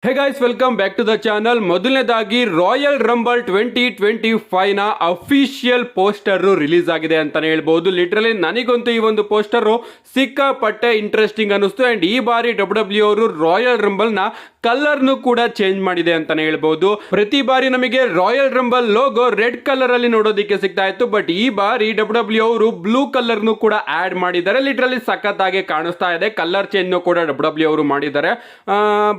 Hey guys, welcome back to the channel. ಮೊದಲನೇದಾಗಿ Royal Rumble 2025 ನ official poster release ಆಗಿದೆ ಅಂತಾನೆ ಹೇಳ್ಬಹುದು. ಲಿಟ್ರಲಿ ನನಗಂತೂ ಈ ಒಂದು ಪೋಸ್ಟರ್ ಸಿಕ್ಕಾಪಟ್ಟೆ ಇಂಟ್ರೆಸ್ಟಿಂಗ್ ಅನಿಸ್ತು. ಅಂಡ್ ಈ ಬಾರಿ ಡಬ್ಲ್ಯೂ ಅವರು ರಾಯಲ್ ರಂಬಲ್ ನ ಕಲರ್ ಕೂಡ ಚೇಂಜ್ ಮಾಡಿದೆ ಅಂತಾನೆ ಹೇಳ್ಬಹುದು. ಪ್ರತಿ ಬಾರಿ ನಮಗೆ royal rumble logo red colour ಅಲ್ಲಿ ನೋಡೋದಕ್ಕೆ ಸಿಗ್ತಾ ಇತ್ತು, ಬಟ್ ಈ ಬಾರಿ ಡಬ್ಲ್ಯೂ ಅವರು ಬ್ಲೂ ಕಲರ್ ಕೂಡ ಆಡ್ ಮಾಡಿದ್ದಾರೆ. ಲಿಟ್ರಲಿ ಸಖತ್ತಾಗಿ ಕಾಣಿಸ್ತಾ ಇದೆ. ಕಲರ್ ಚೇಂಜ್ ಕೂಡ ಡಬ್ಲ್ಯೂ ಅವರು ಮಾಡಿದ್ದಾರೆ.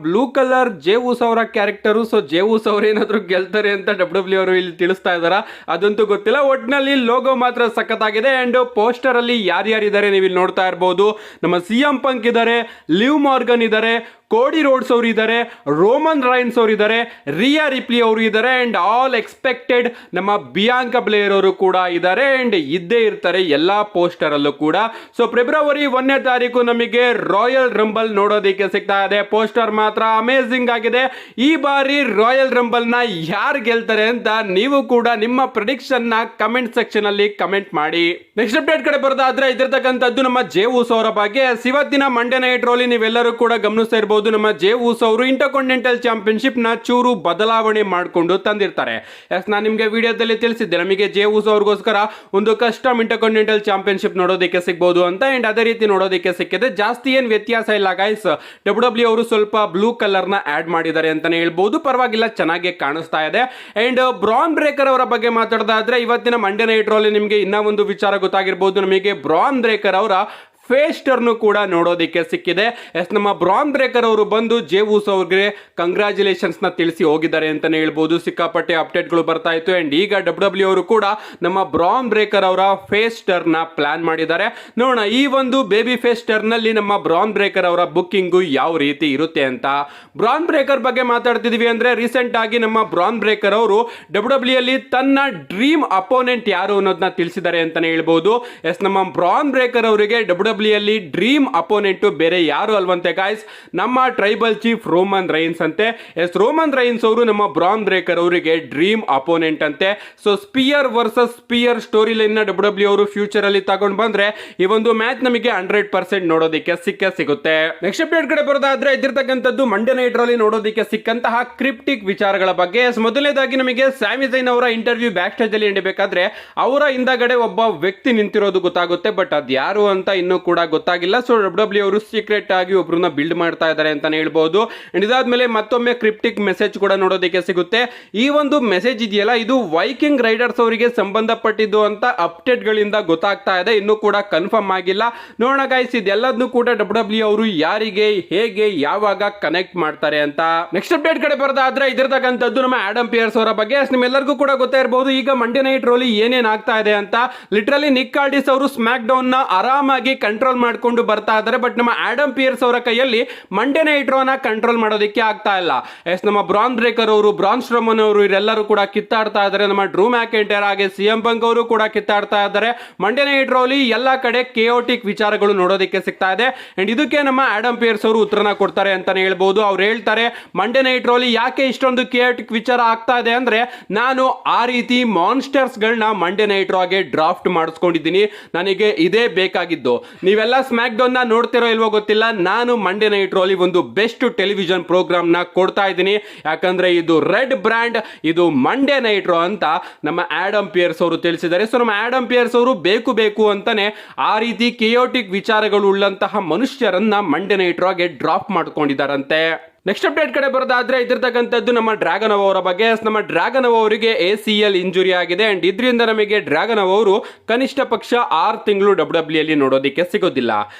ಬ್ಲೂ ಕಲರ್ ಜೇವುಸ್ ಅವರ ಕ್ಯಾರೆಕ್ಟರು, ಸೊ ಜೇವುಸ್ ಅವರು ಏನಾದ್ರು ಗೆಲ್ತಾರೆ ಅಂತ ಡಬ್ಲ್ಯೂ ಅವರು ಇಲ್ಲಿ ತಿಳಿಸ್ತಾ ಇದಾರ, ಅದಂತೂ ಗೊತ್ತಿಲ್ಲ. ಒಟ್ನಲ್ಲಿ ಲೋಗೋ ಮಾತ್ರ ಸಖತ್ತಾಗಿದೆ. ಅಂಡ್ ಪೋಸ್ಟರ್ ಅಲ್ಲಿ ಯಾರ್ಯಾರಿದ್ದಾರೆ ನೀವು ಇಲ್ಲಿ ನೋಡ್ತಾ ಇರಬಹುದು. ನಮ್ಮ ಸಿಎಂ ಪಂಕ್ ಇದ್ದಾರೆ, ಲಿವ್ ಮಾರ್ಗನ್ ಇದ್ದಾರೆ, ಕೋಡಿ ರೋಡ್ಸ್ ಅವರು ಇದ್ದಾರೆ, ರೋಮನ್ ರೈನ್ಸ್ ಅವರು ಇದ್ದಾರೆ, ರಿಯಾ ರಿಪ್ಲಿ ಅವರು ಇದ್ದಾರೆ, ಅಂಡ್ ಆಲ್ ಎಕ್ಸ್ಪೆಕ್ಟೆಡ್ ನಮ್ಮ ಬಿಯಾಂಕಾ ಬ್ಲೇರ್ ಅವರು ಕೂಡ ಇದ್ದಾರೆ. ಅಂಡ್ ಇದ್ದೇ ಇರ್ತಾರೆ ಎಲ್ಲಾ ಪೋಸ್ಟರ್ ಅಲ್ಲೂ ಕೂಡ. ಸೊ ಫೆಬ್ರವರಿ 1ನೇ ತಾರೀಕು ನಮಗೆ ರಾಯಲ್ ರಂಬಲ್ ನೋಡೋದಕ್ಕೆ ಸಿಗ್ತಾ ಇದೆ. ಪೋಸ್ಟರ್ ಮಾತ್ರ ಅಮೇಸಿಂಗ್ ಆಗಿದೆ. ಈ ಬಾರಿ ರಾಯಲ್ ರಂಬಲ್ ನ ಯಾರು ಗೆಲ್ತಾರೆ ಅಂತ ನೀವು ಕೂಡ ನಿಮ್ಮ ಪ್ರೆಡಿಕ್ಷನ್ ನ ಕಮೆಂಟ್ ಸೆಕ್ಷನ್ ಅಲ್ಲಿ ಕಮೆಂಟ್ ಮಾಡಿ. ನೆಕ್ಸ್ಟ್ ಅಪ್ಡೇಟ್ ಕಡೆ ಬರೋದಾದ್ರೆ ಇದಿರ್ತಕ್ಕಂಥದ್ದು ನಮ್ಮ ಜೇವುಸ್ ಅವರ ಬಗ್ಗೆ. ಇವತ್ತಿನ ಮಂಡೇ ನೈಟ್ ರೋಲಿ ನೀವೆಲ್ಲರೂ ಕೂಡ ಗಮನಿಸ್ತಾ ಇರಬಹುದು. ನಮ್ಮ ಜೇವುಸ್ ಅವರು ಇಂಟರ್ಕಾಂಟಿನೆಂಟಲ್ ಚಾಂಪಿಯನ್ಶಿಪ್ ನ ಚೂರು ಬದಲಾವಣೆ ಮಾಡಿಕೊಂಡು ತಂದಿರ್ತಾರೆ. ನಾನು ನಿಮಗೆ ವಿಡಿಯೋದಲ್ಲಿ ತಿಳಿಸಿದ್ದೆ, ನಮಗೆ ಜೇವುಸ್ ಅವ್ರಿಗೋಸ್ಕರ ಒಂದು ಕಸ್ಟಮ್ ಇಂಟರ್ಕಾಂಟಿನೆಂಟಲ್ ಚಾಂಪಿಯನ್ಶಿಪ್ ನೋಡೋದಕ್ಕೆ ಸಿಗಬಹುದು ಅಂತ. ಅಂಡ್ ಅದೇ ರೀತಿ ನೋಡೋದಕ್ಕೆ ಸಿಕ್ಕಿದೆ. ಜಾಸ್ತಿ ಏನ್ ವ್ಯತ್ಯಾಸ ಇಲ್ಲ ಗೈಸ್. ಡಬ್ಲ್ಯೂ ಅವರು ಸ್ವಲ್ಪ ಬ್ಲೂ ಕಲರ್ ನ ಆಡ್ ಮಾಡಿದ್ದಾರೆ ಅಂತಾನೆ ಹೇಳ್ಬಹುದು. ಪರವಾಗಿಲ್ಲ, ಚೆನ್ನಾಗಿ ಕಾಣಿಸ್ತಾ ಇದೆ. ಅಂಡ್ ಬ್ರಾನ್ ಬ್ರೇಕರ್ ಅವರ ಬಗ್ಗೆ ಮಾತಾಡೋದಾದ್ರೆ ಇವತ್ತಿನ ಮಂಡೇ ನೈಟ್ ರೋಲಿ ನಿಮಗೆ ಇನ್ನೂ ಒಂದು ವಿಚಾರ ಗೊತ್ತಾಗಿರ್ಬೋದು. ನಮಗೆ ಬ್ರಾನ್ ಬ್ರೇಕರ್ ಅವರ ಫೇಸ್ ಟರ್ನ್ ಕೂಡ ನೋಡೋದಕ್ಕೆ ಸಿಕ್ಕಿದೆ. ನಮ್ಮ ಬ್ರಾನ್ ಬ್ರೇಕರ್ ಅವರು ಬಂದು ಜೇವುಸ್ ಅವ್ರಿಗೆ ಕಂಗ್ರಾಚುಲೇಷನ್ಸ್ ನ ತಿಳಿಸಿ ಹೋಗಿದ್ದಾರೆ ಅಂತಾನೆ ಹೇಳ್ಬೋದು. ಸಿಕ್ಕಾಪಟ್ಟೆ ಅಪ್ಡೇಟ್ಗಳು ಬರ್ತಾ ಇತ್ತು. ಅಂಡ್ ಈಗ ಡಬ್ಲ್ಯೂ ಅವರು ಕೂಡ ನಮ್ಮ ಬ್ರಾನ್ ಬ್ರೇಕರ್ ಅವರ ಫೇಸ್ ಟರ್ನ್ ನ ಪ್ಲಾನ್ ಮಾಡಿದ್ದಾರೆ. ನೋಡೋಣ ಈ ಒಂದು ಬೇಬಿ ಫೇಸ್ ಟರ್ನ್ ನಲ್ಲಿ ನಮ್ಮ ಬ್ರಾನ್ ಬ್ರೇಕರ್ ಅವರ ಬುಕ್ಕಿಂಗ್ ಯಾವ ರೀತಿ ಇರುತ್ತೆ ಅಂತ. ಬ್ರಾನ್ ಬ್ರೇಕರ್ ಬಗ್ಗೆ ಮಾತಾಡ್ತಿದೀವಿ ಅಂದ್ರೆ ರೀಸೆಂಟ್ ಆಗಿ ನಮ್ಮ ಬ್ರಾನ್ ಬ್ರೇಕರ್ ಅವರು ಡಬ್ಲ್ಯೂ ಅಲ್ಲಿ ತನ್ನ ಡ್ರೀಮ್ ಅಪೋನೆಂಟ್ ಯಾರು ಅನ್ನೋದನ್ನ ತಿಳಿಸಿದ್ದಾರೆ ಅಂತಾನೆ ಹೇಳ್ಬೋದು. ನಮ್ಮ ಬ್ರಾನ್ ಬ್ರೇಕರ್ ಅವರಿಗೆ ಡಬ್ಲ್ಯೂ ಅಲ್ಲಿ ಡ್ರೀಮ್ ಅಪೋನೆಂಟ್ ಬೇರೆ ಯಾರು ಅಲ್ವಂತೆ ಗಾಯ್ಸ್, ನಮ್ಮ ಟ್ರೈಬಲ್ ಚೀಫ್ ರೋಮನ್ ರೈನ್ಸ್ ಅಂತೆ. ರೋಮನ್ ರೈನ್ಸ್ ಅವರು ನಮ್ಮ ಬ್ರಾನ್ ಬ್ರೇಕರ್ ಅವರಿಗೆ ಡ್ರೀಮ್ ಅಪೋನೆಂಟ್ ಅಂತೆ. So spear versus spear story line ನ ಡಬ್ಲ್ಯೂ ಅವರು ಫ್ಯೂಚರ್ ಅಲ್ಲಿ ತಗೊಂಡು ಬಂದ್ರೆ ಈ ಒಂದು ಮ್ಯಾಚ್ ನಮಗೆ 100% ನೋಡೋದಕ್ಕೆ ಸಿಗುತ್ತೆ. ನೆಕ್ಸ್ಟ್ ಅಪ್ಡೇಟ್ ಕಡೆ ಬರೋದಾದ್ರೆ ಇದಿರ್ತಕ್ಕಂಥದ್ದು ಮಂಡೇ ನೈಟ್ ರಲ್ಲಿ ನೋಡೋದಕ್ಕೆ ಸಿಕ್ಕಂತಹ ಕ್ರಿಪ್ಟಿಕ್ ವಿಚಾರಗಳ ಬಗ್ಗೆ. ಮೊದಲನೇದಾಗಿ ನಮಗೆ ಸ್ಯಾಮಿ ಝೈನ್ ಅವರ ಇಂಟರ್ವ್ಯೂ ಬ್ಯಾಕ್ ಸ್ಟೇಜ್ ಅಲ್ಲಿ ನಡೀಬೇಕಾದ್ರೆ ಅವರ ಹಿಂದಗಡೆ ಒಬ್ಬ ವ್ಯಕ್ತಿ ನಿಂತಿರೋದು ಗೊತ್ತಾಗುತ್ತೆ, ಬಟ್ ಅದು ಯಾರು ಅಂತ ಇನ್ನೂ ಕೂಡ ಗೊತ್ತಾಗಿಲ್ಲ. ಸೊ ಡಬ್ಲ್ಯೂ ಅವರು ಸೀಕ್ರೆಟ್ ಆಗಿ ಒಬ್ರನ್ನ ಬಿಲ್ಡ್ ಮಾಡ್ತಾ ಇದ್ದಾರೆ ಅಂತಾನೆ ಹೇಳ್ಬಹುದು. ಇದಾದ್ಮೇಲೆ ಮತ್ತೊಮ್ಮೆ ಕ್ರಿಪ್ಟಿಕ್ ಮೆಸೇಜ್ ಕೂಡ ನೋಡೋದಕ್ಕೆ ಸಿಗುತ್ತೆ. ಈ ಒಂದು ಮೆಸೇಜ್ ಇದೆಯಲ್ಲ, ಇದು ವೈಕಿಂಗ್ ರೈಡರ್ಸ್ ಅವರಿಗೆ ಸಂಬಂಧಪಟ್ಟಿದ್ದು ಅಂತ ಅಪ್ಡೇಟ್ ಗಳಿಂದ ಗೊತ್ತಾಗ್ತಾ ಇದೆ. ಇನ್ನೂ ಕೂಡ ಕನ್ಫರ್ಮ್ ಆಗಿಲ್ಲ. ನೋಡೋಣ ಗೈಸ್, ಇದೆಲ್ಲದನ್ನು ಕೂಡ ಡಬ್ಲ್ಯೂ ಅವರು ಯಾರಿಗೆ ಹೇಗೆ ಯಾವಾಗ ಕನೆಕ್ಟ್ ಮಾಡ್ತಾರೆ ಅಂತ. ನೆಕ್ಸ್ಟ್ ಅಪ್ಡೇಟ್ ಕಡೆ ಬರೋದಾದ್ರೆ ಇದಿರ್ತಕ್ಕಂಥದ್ದು ನಮ್ಮ ಆಡಮ್ ಪಿಯರ್ಸ್ ಅವರ ಬಗ್ಗೆ. ನಿಮ್ಮೆಲ್ಲರಿಗೂ ಕೂಡ ಗೊತ್ತಾ ಇರಬಹುದು ಈಗ ಮಂಡೇ ನೈಟ್ ರೋಲಿ ಏನೇನ್ ಆಗ್ತಾ ಇದೆ ಅಂತ. ಲಿಟ್ರಲಿ ನಿಕ್ ಕಾರ್ಡಿಸ್ ಅವರು ಸ್ಮ್ಯಾಕ್ ಡೌನ್ ನ ಆರಾಮಾಗಿ ಕಂಟ್ರೋಲ್ ಮಾಡಿಕೊಂಡು ಬರ್ತಾ ಇದ್ದಾರೆ, ಬಟ್ ನಮ್ಮ ಆಡಮ್ ಪಿಯರ್ಸ್ ಅವರ ಕೈಯಲ್ಲಿ ಮಂಡೇ ನೈಟ್ ರೋನ ಕಂಟ್ರೋಲ್ ಮಾಡೋದಕ್ಕೆ ಆಗ್ತಾ ಇಲ್ಲ. ನಮ್ಮ ಬ್ರಾನ್ ಬ್ರೇಕರ್ ಅವರು, ಬ್ರಾನ್ ಸ್ಟ್ರೋಮನ್ ಅವರು ಇವರೆಲ್ಲರೂ ಕೂಡ ಕಿತ್ತಾಡ್ತಾ ಇದ್ದಾರೆ. ನಮ್ಮ ಡ್ರೂ ಮ್ಯಾಕೆಂಟೈರ್ ಹಾಗೆ ಸಿಎಂ ಪಂಕ್ ಅವರು ಕೂಡ ಕಿತ್ತಾಡ್ತಾ ಇದ್ದಾರೆ. ಮಂಡೇ ನೈಟ್ ರೋಲಿ ಎಲ್ಲಾ ಕಡೆ ಕೇಯೋಟಿಕ್ ವಿಚಾರಗಳು ನೋಡೋದಕ್ಕೆ ಸಿಗ್ತಾ ಇದೆ. ಅಂಡ್ ಇದಕ್ಕೆ ನಮ್ಮ ಆಡಮ್ ಪಿಯರ್ಸ್ ಅವರು ಉತ್ತರನ ಕೊಡ್ತಾರೆ ಅಂತಾನೆ ಹೇಳ್ಬಹುದು. ಅವ್ರು ಹೇಳ್ತಾರೆ, ಮಂಡೇ ನೈಟ್ ರೋಲಿ ಯಾಕೆ ಇಷ್ಟೊಂದು ಕೇಯೋಟಿಕ್ ವಿಚಾರ ಆಗ್ತಾ ಇದೆ ಅಂದ್ರೆ, ನಾನು ಆ ರೀತಿ ಮಾನ್ಸ್ಟರ್ಸ್ ಗಳನ್ನ ಮಂಡೇ ನೈಟ್ ರೋಗೆ ಡ್ರಾಫ್ಟ್ ಮಾಡಿಸ್ಕೊಂಡಿದ್ದೀನಿ. ನನಗೆ ಇದೇ ಬೇಕಾಗಿದ್ದು. ನೀವೆಲ್ಲ ಸ್ಮ್ಯಾಕ್ ಡೌನ್ ನ ನೋಡ್ತಿರೋ ಇಲ್ವೋ ಗೊತ್ತಿಲ್ಲ, ನಾನು ಮಂಡೇ ನೈಟ್ ರೋಲಿ ಒಂದು ಬೆಸ್ಟ್ ಟೆಲಿವಿಷನ್ ಪ್ರೋಗ್ರಾಮ್ ನ ಕೊಡ್ತಾ ಇದ್ದೀನಿ. ಯಾಕಂದ್ರೆ ಇದು ರೆಡ್ ಬ್ರ್ಯಾಂಡ್, ಇದು ಮಂಡೇ ನೈಟ್ ರೋ ಅಂತ ನಮ್ಮ ಆಡಮ್ ಪಿಯರ್ಸ್ ಅವರು ತಿಳಿಸಿದ್ದಾರೆ. ಸೊ ನಮ್ಮ ಆಡಮ್ ಪಿಯರ್ಸ್ ಅವರು ಬೇಕು ಅಂತಾನೆ ಆ ರೀತಿ ಕೇಯೋಟಿಕ್ ವಿಚಾರಗಳು ಉಳ್ಳಂತಹ ಮನುಷ್ಯರನ್ನ ಮಂಡೇ ನೈಟ್ ರೋಗೆ ಡ್ರಾಪ್ ಮಾಡ್ಕೊಂಡಿದ್ದಾರಂತೆ. ನೆಕ್ಸ್ಟ್ ಅಪ್ಡೇಟ್ ಕಡೆ ಬರೋದಾದ್ರೆ ಇದಿರ್ತಕ್ಕಂಥದ್ದು ನಮ್ಮ ಡ್ರ್ಯಾಗನ್ ಅವರ ಬಗ್ಗೆ. ನಮ್ಮ ಡ್ರ್ಯಾಗನ್ ಅವರಿಗೆ ACL ಇಂಜುರಿ ಆಗಿದೆ. ಅಂಡ್ ಇದರಿಂದ ನಮಗೆ ಡ್ರ್ಯಾಗನ್ ಅವರು ಕನಿಷ್ಠ ಪಕ್ಷ 6 ತಿಂಗಳು ಡಬ್ಲ್ಯೂ ಅಲ್ಲಿ ನೋಡೋದಕ್ಕೆ ಸಿಗೋದಿಲ್ಲ.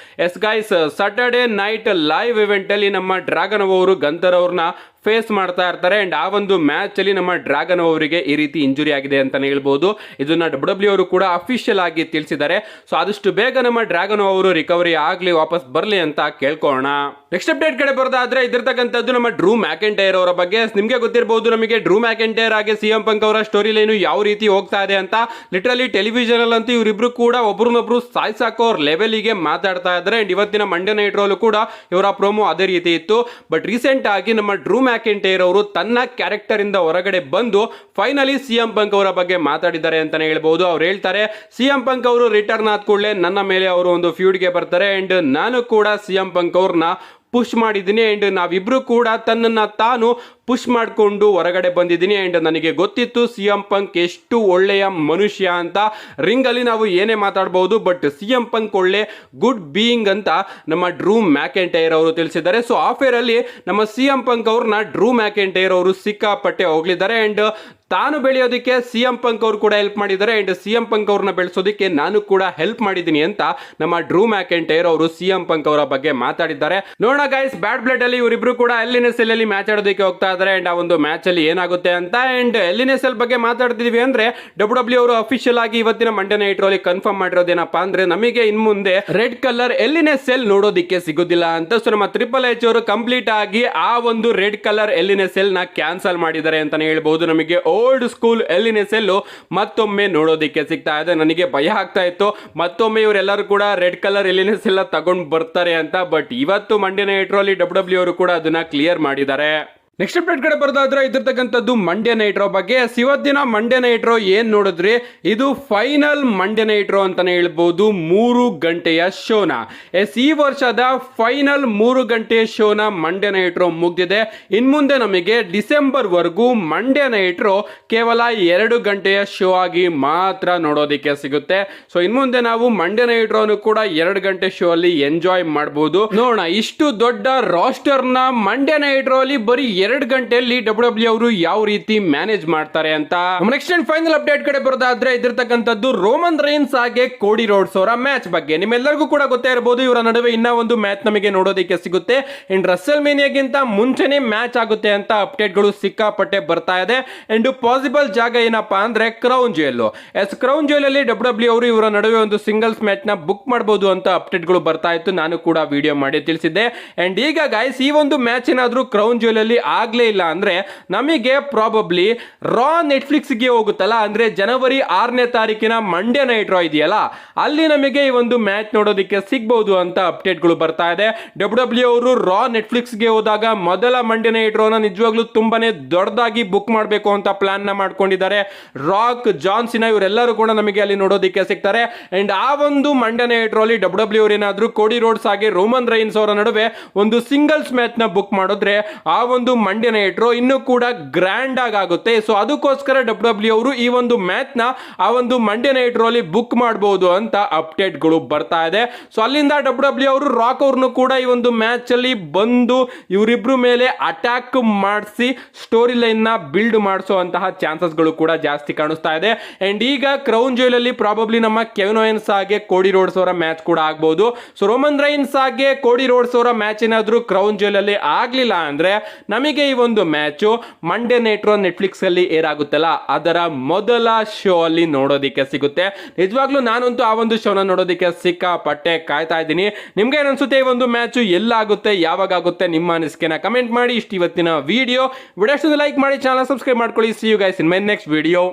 Yes guys, Saturday night live event ಅಲ್ಲಿ ನಮ್ಮ ಡ್ರ್ಯಾಗನ್ ಅವರು ಗಂಧರ್ ಅವ್ರನ್ನ ಫೇಸ್ ಮಾಡ್ತಾ ಇರ್ತಾರೆ. ಅಂಡ್ ಆ ಒಂದು ಮ್ಯಾಚ್ ಅಲ್ಲಿ ನಮ್ಮ ಡ್ರ್ಯಾಗನ್ ಅವರಿಗೆ ಈ ರೀತಿ ಇಂಜುರಿ ಆಗಿದೆ ಅಂತಾನೆ ಹೇಳ್ಬಹುದು. ಇದನ್ನ ಡಬ್ಲ್ಯೂ ಅವರು ಕೂಡ ಅಫಿಷಿಯಲ್ ಆಗಿ ತಿಳಿಸಿದ್ದಾರೆ. ಸೊ ಆದಷ್ಟು ಬೇಗ ನಮ್ಮ ಡ್ರ್ಯಾಗನ್ ಅವರು ರಿಕವರಿ ಆಗ್ಲಿ, ವಾಪಸ್ ಬರ್ಲಿ ಅಂತ ಕೇಳ್ಕೊಳ್ಳೋಣ. ನೆಕ್ಸ್ಟ್ ಅಪ್ಡೇಟ್ ಕಡೆ ಬರೋದಾದ್ರೆ ಇದಿರ್ತಕ್ಕಂಥದ್ದು ನಮ್ಮ ಡ್ರೂ ಮ್ಯಾಕೆಂಟೈರ್ ಅವರ ಬಗ್ಗೆ. ನಿಮ್ಗೆ ಗೊತ್ತಿರಬಹುದು ನಮಗೆ ಡ್ರೂ ಮ್ಯಾಕೆಂಟೈರ್ ಹಾಗೆ ಸಿಎಂ ಪಂಕ್ ಅವರ ಸ್ಟೋರಿ ಲೈನ್ ಯಾವ ರೀತಿ ಹೋಗ್ತಾ ಇದೆ ಅಂತ. ಲಿಟ್ರಲಿ ಟೆಲಿವಿಷನ್ ಅಲ್ಲಂತೂ ಇವರಿಬ್ರು ಕೂಡ ಒಬ್ರನ್ನೊಬ್ರು ಸಾಯ್ಸಾಕೋ ಅವ್ರ ಲೆವೆಲ್ಗೆ ಮಾತಾಡ್ತಾ ಇದ್ದಾರೆ. ಅಂಡ್ ಇವತ್ತಿನ ಮಂಡೇ ನೈಟ್ ರೋಲ್ ಕೂಡ ಇವರ ಪ್ರೋಮೋ ಅದೇ ರೀತಿ ಇತ್ತು. ಬಟ್ ರೀಸೆಂಟ್ ಆಗಿ ನಮ್ಮ ಡ್ರೂ ಮ್ಯಾಕೆಂಟೈರ್ ಅವರು ತನ್ನ ಕ್ಯಾರೆಕ್ಟರ್ ಇಂದ ಹೊರಗಡೆ ಬಂದು ಫೈನಲಿ ಸಿಎಂ ಪಂಕ್ ಅವರ ಬಗ್ಗೆ ಮಾತಾಡಿದ್ದಾರೆ ಅಂತಾನೆ ಹೇಳ್ಬಹುದು. ಅವ್ರು ಹೇಳ್ತಾರೆ, ಸಿಎಂ ಪಂಕ್ ಅವರು ರಿಟರ್ನ್ ಆದ ಕೂಡಲೇ ನನ್ನ ಮೇಲೆ ಅವರು ಒಂದು ಫ್ಯೂಡ್ಗೆ ಬರ್ತಾರೆ. ಅಂಡ್ ನಾನು ಕೂಡ ಸಿಎಂ ಪಂಕ್ ಅವ್ರನ್ನ ಪುಷ್ ಮಾಡಿದ್ದೀನಿ ಅಂಡ್ ನಾವಿಬ್ರು ಕೂಡ ತನ್ನನ್ನ ತಾನು ಪುಷ್ ಮಾಡಿಕೊಂಡು ಹೊರಗಡೆ ಬಂದಿದ್ದೀನಿ ಅಂಡ್ ನನಗೆ ಗೊತ್ತಿತ್ತು CM ಪಂಕ್ ಎಷ್ಟು ಒಳ್ಳೆಯ ಮನುಷ್ಯ ಅಂತ. ರಿಂಗ್ ಅಲ್ಲಿ ನಾವು ಏನೇ ಮಾತಾಡಬಹುದು, ಬಟ್ CM ಪಂಕ್ ಒಳ್ಳೆ ಗುಡ್ ಬೀಯಿಂಗ್ ಅಂತ ನಮ್ಮ ಡ್ರೂ ಮ್ಯಾಕೆಂಟೈರ್ ಅವರು ತಿಳಿಸಿದ್ದಾರೆ. ಸೊ ಆಫೇರ್ ಅಲ್ಲಿ ನಮ್ಮ CM ಪಂಕ್ ಅವ್ರನ್ನ ಡ್ರೂ ಮ್ಯಾಕೆಂಟೈರ್ ಅವರು ಸಿಕ್ಕಾಪಟ್ಟೆ ಹೋಗ್ಲಿದ್ದಾರೆ ಅಂಡ್ ತಾನು ಬೆಳೆಯೋದಕ್ಕೆ CM ಪಂಕ್ ಅವರು ಕೂಡ ಹೆಲ್ಪ್ ಮಾಡಿದ್ದಾರೆ ಅಂಡ್ CM ಪಂಕ್ ಅವ್ರನ್ನ ಬೆಳೆಸೋದಕ್ಕೆ ನಾನು ಕೂಡ ಹೆಲ್ಪ್ ಮಾಡಿದ್ದೀನಿ ಅಂತ ನಮ್ಮ ಡ್ರೂ ಮ್ಯಾಕೆಂಟೈರ್ ಅವರು CM ಪಂಕ್ ಅವರ ಬಗ್ಗೆ ಮಾತಾಡಿದ್ದಾರೆ. ನೋಡೋಣ ಗೈಸ್, ಬ್ಯಾಡ್ ಬ್ಲಡ್ ಅಲ್ಲಿ ಇವರಿಬ್ರು ಕೂಡ LNSL ಅಲ್ಲಿ ಮ್ಯಾಚ್ ಆಡೋದಕ್ಕೆ ಹೋಗ್ತಾ ಇದ್ದಾರೆ ಅಂಡ್ ಆ ಒಂದು ಮ್ಯಾಚ್ ಅಲ್ಲಿ ಏನಾಗುತ್ತೆ ಅಂತ. ಅಂಡ್ LNSL ಬಗ್ಗೆ ಮಾತಾಡ್ತಿದೀವಿ ಅಂದ್ರೆ WWE ಅವರು ಅಫಿಷಿಯಲ್ ಆಗಿ ಇವತ್ತಿನ ಮಂಡೇ ನೈಟ್ ಅಲ್ಲಿ ಕನ್ಫರ್ಮ್ ಮಾಡಿರೋದೇನಪ್ಪಾ ಅಂದ್ರೆ ನಮಗೆ ಇನ್ ಮುಂದೆ ರೆಡ್ ಕಲರ್ LNSL ನೋಡೋದಿಕ್ಕೆ ಸಿಗೋದಿಲ್ಲ ಅಂತ. ಸೊ ನಮ್ಮ ಟ್ರಿಪಲ್ ಎಚ್ ಅವರು ಕಂಪ್ಲೀಟ್ ಆಗಿ ಆ ಒಂದು ರೆಡ್ ಕಲರ್ LNSL ನ ಕ್ಯಾನ್ಸಲ್ ಮಾಡಿದ್ದಾರೆ ಅಂತಾನೆ ಹೇಳ್ಬಹುದು. ನಮಗೆ ಓಲ್ಡ್ ಸ್ಕೂಲ್ LNSL ಮತ್ತೊಮ್ಮೆ ನೋಡೋದಿಕ್ಕೆ ಸಿಗ್ತಾ ಇದೆ. ನನಗೆ ಭಯ ಆಗ್ತಾ ಇತ್ತು ಮತ್ತೊಮ್ಮೆ ಇವರೆಲ್ಲರೂ ಕೂಡ ರೆಡ್ ಕಲರ್ LNSL ತಗೊಂಡು ಬರ್ತಾರೆ ಅಂತ. ಬಟ್ ಇವತ್ತು ಮಂಡೇ ನೈಟ್ ಅಲ್ಲಿ WWE ಅವರು ಕೂಡ ಅದನ್ನ ಕ್ಲಿಯರ್ ಮಾಡಿದ್ದಾರೆ. ನೆಕ್ಸ್ಟ್ ಅಪ್ಡೇಟ್ ಕಡೆ ಬರೋದಾದ್ರೆ ಇದಿರ್ತಕ್ಕಂಥದ್ದು ಮಂಡೇ ನೈಟ್ ರೋ ಬಗ್ಗೆ. ಇವತ್ತಿನ ಮಂಡೇ ನೈಟ್ ರೋ ಏನ್ ನೋಡಿದ್ರಿ, ಇದು ಫೈನಲ್ ಮಂಡೇ ನೈಟ್ ರೋ ಅಂತಾನೆ ಹೇಳ್ಬಹುದು. 3 ಗಂಟೆಯ ಶೋನ ಈ ವರ್ಷದ ಫೈನಲ್ 3 ಗಂಟೆಯ ಶೋನ ಮಂಡೇ ನೈಟ್ ರೋ ಮುಗ್ದಿದೆ. ಇನ್ ಮುಂದೆ ನಮಗೆ ಡಿಸೆಂಬರ್ ವರೆಗೂ ಮಂಡೇ ನೈಟ್ ರೋ ಕೇವಲ 2 ಗಂಟೆಯ ಶೋ ಆಗಿ ಮಾತ್ರ ನೋಡೋದಿಕ್ಕೆ ಸಿಗುತ್ತೆ. ಸೊ ಇನ್ ಮುಂದೆ ನಾವು ಮಂಡೇ ನೈಟ್ ರೋನು ಕೂಡ 2 ಗಂಟೆ ಶೋ ಅಲ್ಲಿ ಎಂಜಾಯ್ ಮಾಡಬಹುದು. ನೋಡೋಣ ಇಷ್ಟು ದೊಡ್ಡ ರಾಸ್ಟರ್ ನ ಮಂಡೇ ನೈಟ್ ರೋ ಅಲ್ಲಿ ಬರೀ 2 ಗಂಟೆಯಲ್ಲಿ WWE ಅವರು ಯಾವ ರೀತಿ ಮ್ಯಾನೇಜ್ ಮಾಡ್ತಾರೆ ಅಂತ. ನೆಕ್ಸ್ಟ್ ಅಂಡ್ ಫೈನಲ್ ಅಪ್ಡೇಟ್ ಕಡೆ ಬರೋದಾದ್ರೆ ಇದಿರ್ತಕ್ಕಂಥದ್ದು ರೋಮನ್ ರೈನ್ಸ್ ಹಾಗೆ ಕೋಡಿ ರೋಡ್ಸ್ ಅವರ ಮ್ಯಾಚ್ ಬಗ್ಗೆ. ನಿಮ್ಮೆಲ್ಲರಿಗೂ ಕೂಡ ಗೊತ್ತೇ ಇರಬಹುದು ಇವರ ನಡುವೆ ಇನ್ನ ಒಂದು ಮ್ಯಾಚ್ ನಮಗೆ ನೋಡೋದಕ್ಕೆ ಸಿಗುತ್ತೆ. ಅಂಡ್ ರಸಲ್ ಮೇನಿಯಾಗಿಂತ ಮುಂಚೆನೆ ಮ್ಯಾಚ್ ಆಗುತ್ತೆ ಅಂತ ಅಪ್ಡೇಟ್ ಗಳು ಸಿಕ್ಕಾಪಟ್ಟೆ ಬರ್ತಾ ಇದೆ. ಅಂಡ್ ಪಾಸಿಬಲ್ ಜಾಗ ಏನಪ್ಪಾ ಅಂದ್ರೆ ಕ್ರೌನ್ ಜುವೆಲ್. ಕ್ರೌನ್ ಜುವೆಲ್ ಅಲ್ಲಿ WWE ಅವರು ಇವರ ನಡುವೆ ಒಂದು ಸಿಂಗಲ್ಸ್ ಮ್ಯಾಚ್ ನ ಬುಕ್ ಮಾಡಬಹುದು ಅಂತ ಅಪ್ಡೇಟ್ ಗಳು ಬರ್ತಾ ಇತ್ತು. ನಾನು ಕೂಡ ವಿಡಿಯೋ ಮಾಡಿ ತಿಳಿಸಿದ್ದೆ. ಅಂಡ್ ಈಗ ಗಾಯ್ಸ್ ಈ ಒಂದು ಮ್ಯಾಚ್ ಏನಾದ್ರೂ ಕ್ರೌನ್ ಜುವೆಲ್ ಅಲ್ಲಿ ಆಗ್ಲೇ ಇಲ್ಲ ಅಂದ್ರೆ ನಮಗೆ ಪ್ರಾಬಬ್ಲಿ ರಾ ನೆಟ್ಫ್ಲಿಕ್ಸ್ ಗೆ ಹೋಗುತ್ತಲ್ಲ, ಅಂದ್ರೆ ಜನವರಿ 6ನೇ ತಾರೀಕಿನ ಮಂಡೇ ನೈಟ್ ರಾ ಇದೆಯಲ್ಲ ಅಲ್ಲಿ ನಮಗೆ ಈ ಒಂದು ಮ್ಯಾಚ್ ನೋಡೋದಕ್ಕೆ ಸಿಗಬಹುದು ಅಂತ ಅಪ್ಡೇಟ್ ಗಳು ಬರ್ತಾ ಇದೆ. WWE ಅವರು ರಾ ನೆಟ್ಫ್ಲಿಕ್ಸ್ ಗೆ ಹೋದಾಗ ಮೊದಲ ಮಂಡೇ ನೈಟ್ ರೋನ ನಿಜವಾಗ್ಲೂ ತುಂಬಾನೇ ದೊಡ್ಡದಾಗಿ ಬುಕ್ ಮಾಡಬೇಕು ಅಂತ ಪ್ಲಾನ್ ನ ಮಾಡ್ಕೊಂಡಿದ್ದಾರೆ. ರಾಕ್, ಜಾನ್ ಸಿನಾ ಇವರೆಲ್ಲರೂ ಕೂಡ ನಮಗೆ ಅಲ್ಲಿ ನೋಡೋದಕ್ಕೆ ಸಿಗ್ತಾರೆ. ಅಂಡ್ ಆ ಒಂದು ಮಂಡೇ ನೈಟ್ ರೋ ಅಲ್ಲಿ WWE ಅವರು ಏನಾದ್ರೂ ಕೋಡಿ ರೋಡ್ಸ್ ಹಾಗೆ ರೋಮನ್ ರೈನ್ಸ್ ಅವರ ನಡುವೆ ಒಂದು ಸಿಂಗಲ್ಸ್ ಮ್ಯಾಚ್ ನ ಬುಕ್ ಮಾಡಿದ್ರೆ ಆ ಒಂದು ಮಂಡೇ ನೈಟ್ ರೋ ಇನ್ನೂ ಕೂಡ ಗ್ರ್ಯಾಂಡ್ ಆಗುತ್ತೆ. ಸೊ ಅದಕ್ಕೋಸ್ಕರ WWE ಅವರು ಈ ಒಂದು ಮ್ಯಾಚ್ ನ ಆ ಒಂದು ಮಂಡೇ ನೈಟ್ ರೋ ಅಲ್ಲಿ ಬುಕ್ ಮಾಡಬಹುದು ಅಂತ ಅಪ್ಡೇಟ್ ಗಳು ಬರ್ತಾ ಇದೆ. ಸೊ ಅಲ್ಲಿಂದ WWE ಅವರು ರಾಕ್ ಅವ್ರನ್ನು ಕೂಡ ಈ ಒಂದು ಮ್ಯಾಚ್ ಅಲ್ಲಿ ಬಂದು ಇವರಿಬ್ರು ಮೇಲೆ ಅಟ್ಯಾಕ್ ಮಾಡಿಸಿ ಸ್ಟೋರಿ ಲೈನ್ ನ ಬಿಲ್ಡ್ ಮಾಡಿಸುವಂತಹ ಚಾನ್ಸಸ್ ಗಳು ಕೂಡ ಜಾಸ್ತಿ ಕಾಣಿಸ್ತಾ ಇದೆ. ಅಂಡ್ ಈಗ ಕ್ರೌನ್ ಜುವೆಲ್ ಅಲ್ಲಿ ಪ್ರಾಬಬ್ಲಿ ನಮ್ಮ ಕೆವಿನ್ ಓವೆನ್ಸ್ ಹಾಗೆ ಕೋಡಿ ರೋಡ್ಸ್ ಅವರ ಮ್ಯಾಚ್ ಕೂಡ ಆಗಬಹುದು. ಸೊ ರೋಮನ್ ರೈನ್ಸ್ ಹಾಗೆ ಕೋಡಿ ರೋಡ್ಸ್ ಅವರ ಮ್ಯಾಚ್ ಏನಾದ್ರೂ ಕ್ರೌನ್ ಜುವೆಲ್ ಅಲ್ಲಿ ಆಗ್ಲಿಲ್ಲ ಅಂದ್ರೆ ನಮಗೆ ಈ ಒಂದು match Monday night Raw Netflix ಅಲ್ಲಿ ಏರ್ ಆಗುತ್ತಲ್ಲ ಅದರ ಮೊದಲ ಶೋ ಅಲ್ಲಿ ನೋಡೋದಿಕ್ಕೆ ಸಿಗುತ್ತೆ. ನಿಜವಾಗ್ಲೂ ನಾನಂತೂ ಆ ಒಂದು ಶೋನ ನೋಡೋದಿಕ್ಕೆ ಸಿಕ್ಕಾಪಟ್ಟೆ ಕಾಯ್ತಾ ಇದ್ದೀನಿ. ನಿಮ್ಗೆ ಏನನ್ಸುತ್ತೆ ಈ ಒಂದು ಮ್ಯಾಚ್ ಎಲ್ಲಾಗುತ್ತೆ, ಯಾವಾಗ ಆಗುತ್ತೆ, ನಿಮ್ಮ ಅನಿಸಿಕೆನ ಕಮೆಂಟ್ ಮಾಡಿ. ಇಷ್ಟು ಇವತ್ತಿನ ವಿಡಿಯೋ ಲೈಕ್ ಮಾಡಿ, ಚಾನಲ್ ಸಬ್ಸ್ಕ್ರೈಬ್ ಮಾಡ್ಕೊಳ್ಳಿ. See you guys in my next video.